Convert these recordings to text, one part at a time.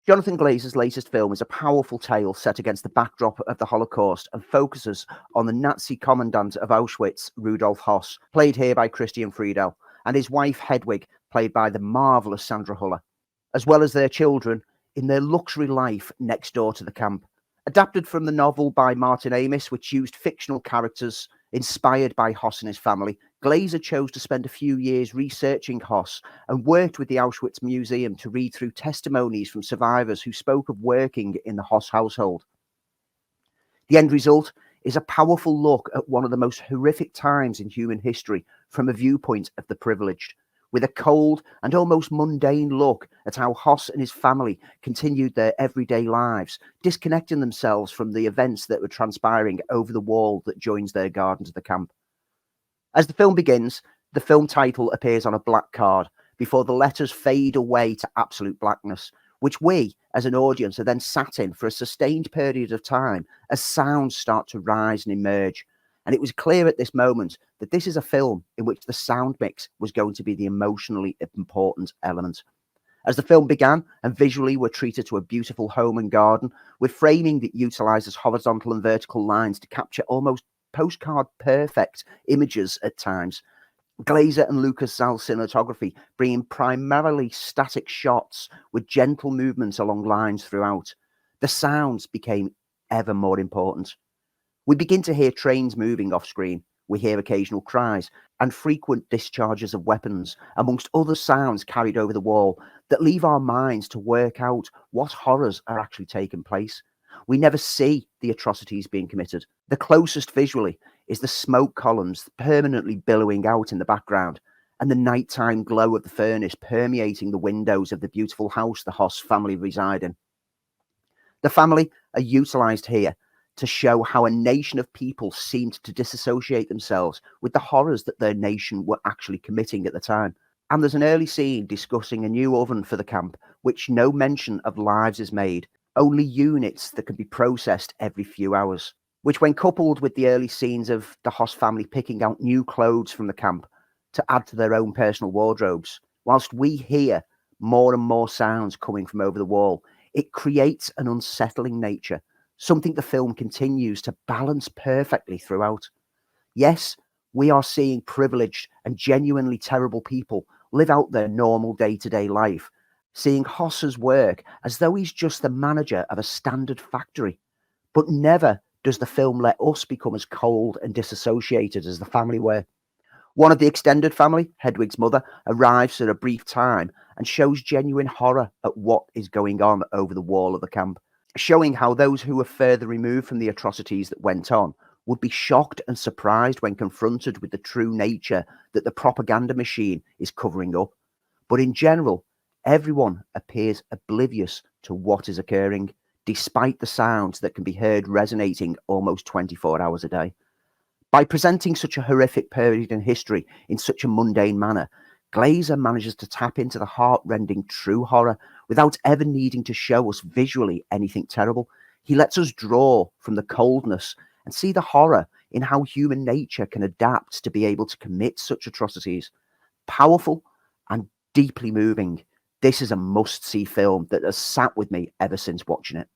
Jonathan Glazer's latest film is a powerful tale set against the backdrop of the Holocaust and focuses on the Nazi commandant of Auschwitz, Rudolf Höss, played here by Christian Friedel, and his wife Hedwig, played by the marvellous Sandra Huller, as well as their children in their luxury life next door to the camp. Adapted from the novel by Martin Amis, which used fictional characters inspired by Höss and his family, Glazer chose to spend a few years researching Höss and worked with the Auschwitz Museum to read through testimonies from survivors who spoke of working in the Höss household. The end result is a powerful look at one of the most horrific times in human history from a viewpoint of the privileged, with a cold and almost mundane look at how Höss and his family continued their everyday lives, disconnecting themselves from the events that were transpiring over the wall that joins their garden to the camp. As the film begins, the film title appears on a black card before the letters fade away to absolute blackness, which we, as an audience, are then sat in for a sustained period of time as sounds start to rise and emerge. And it was clear at this moment that this is a film in which the sound mix was going to be the emotionally important element. As the film began and visually we're treated to a beautiful home and garden with framing that utilises horizontal and vertical lines to capture almost postcard perfect images at times, Glazer and Lucas Zal's cinematography bringing primarily static shots with gentle movements along lines throughout. The sounds became ever more important. We begin to hear trains moving off screen. We hear occasional cries and frequent discharges of weapons, amongst other sounds carried over the wall that leave our minds to work out what horrors are actually taking place. We never see the atrocities being committed. The closest visually is the smoke columns permanently billowing out in the background and the nighttime glow of the furnace permeating the windows of the beautiful house the Höss family reside in. The family are utilised here to show how a nation of people seemed to disassociate themselves with the horrors that their nation were actually committing at the time. And there's an early scene discussing a new oven for the camp, which no mention of lives is made, only units that can be processed every few hours, which when coupled with the early scenes of the Höss family picking out new clothes from the camp to add to their own personal wardrobes, whilst we hear more and more sounds coming from over the wall, it creates an unsettling nature, something the film continues to balance perfectly throughout. Yes, we are seeing privileged and genuinely terrible people live out their normal day-to-day life, seeing Höss's work as though he's just the manager of a standard factory. But never does the film let us become as cold and disassociated as the family were. One of the extended family, Hedwig's mother, arrives for a brief time and shows genuine horror at what is going on over the wall of the camp, showing how those who were further removed from the atrocities that went on would be shocked and surprised when confronted with the true nature that the propaganda machine is covering up. But in general, everyone appears oblivious to what is occurring, despite the sounds that can be heard resonating almost 24 hours a day. By presenting such a horrific period in history in such a mundane manner, Glazer manages to tap into the heart-rending true horror without ever needing to show us visually anything terrible. He lets us draw from the coldness and see the horror in how human nature can adapt to be able to commit such atrocities. Powerful and deeply moving, this is a must-see film that has sat with me ever since watching it.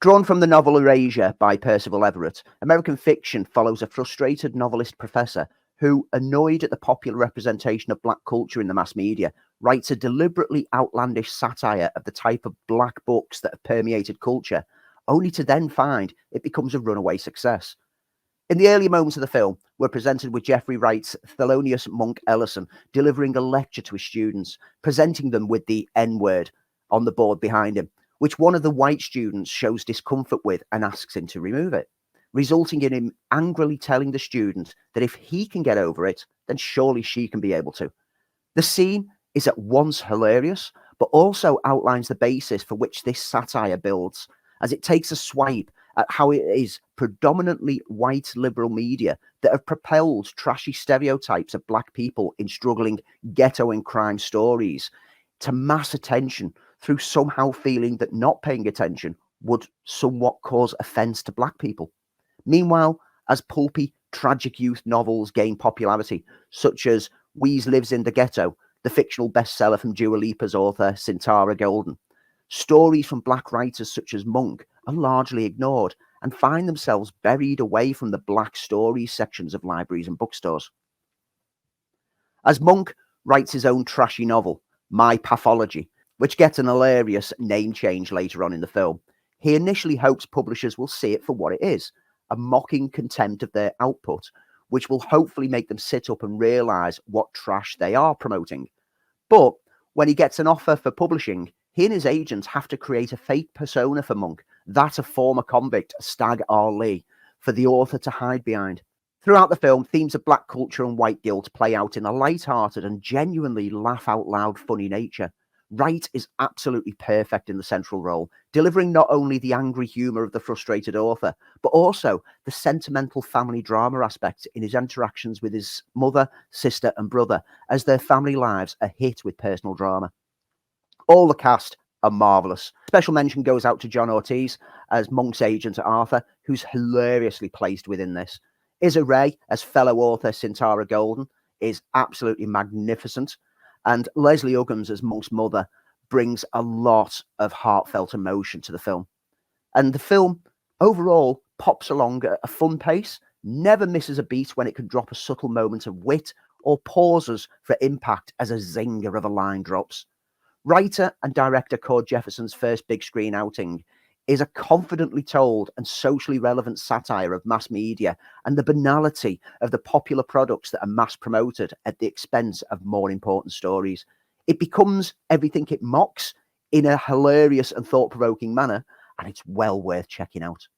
Drawn from the novel Erasure by Percival Everett, American Fiction follows a frustrated novelist professor who, annoyed at the popular representation of black culture in the mass media, writes a deliberately outlandish satire of the type of black books that have permeated culture, only to then find it becomes a runaway success. In the early moments of the film, we're presented with Jeffrey Wright's Thelonious Monk Ellison delivering a lecture to his students, presenting them with the N-word on the board behind him, which one of the white students shows discomfort with and asks him to remove it, resulting in him angrily telling the student that if he can get over it, then surely she can be able to. The scene is at once hilarious, but also outlines the basis for which this satire builds, as it takes a swipe at how it is predominantly white liberal media that have propelled trashy stereotypes of black people in struggling ghetto and crime stories to mass attention through somehow feeling that not paying attention would somewhat cause offence to black people. Meanwhile, as pulpy, tragic youth novels gain popularity, such as Weeze Lives in the Ghetto, the fictional bestseller from Dua Lipa's author Sintara Golden. Stories from black writers such as Monk are largely ignored and find themselves buried away from the black stories sections of libraries and bookstores. As Monk writes his own trashy novel, My Pathology, which gets an hilarious name change later on in the film, he initially hopes publishers will see it for what it is, a mocking contempt of their output, which will hopefully make them sit up and realise what trash they are promoting. But when he gets an offer for publishing, he and his agents have to create a fake persona for Monk, that of former convict Stag R. Lee, for the author to hide behind. Throughout the film, themes of black culture and white guilt play out in a light-hearted and genuinely laugh-out-loud funny nature. Wright is absolutely perfect in the central role, delivering not only the angry humour of the frustrated author, but also the sentimental family drama aspect in his interactions with his mother, sister and brother, as their family lives are hit with personal drama. All the cast are marvellous. Special mention goes out to John Ortiz as Monk's agent Arthur, who's hilariously placed within this. Issa Rae as fellow author Sintara Golden is absolutely magnificent. And Leslie Uggams as Monk's mother brings a lot of heartfelt emotion to the film. And the film overall pops along at a fun pace, never misses a beat when it can drop a subtle moment of wit or pauses for impact as a zinger of a line drops. Writer and director Cord Jefferson's first big screen outing is a confidently told and socially relevant satire of mass media and the banality of the popular products that are mass promoted at the expense of more important stories. It becomes everything it mocks in a hilarious and thought-provoking manner, and it's well worth checking out.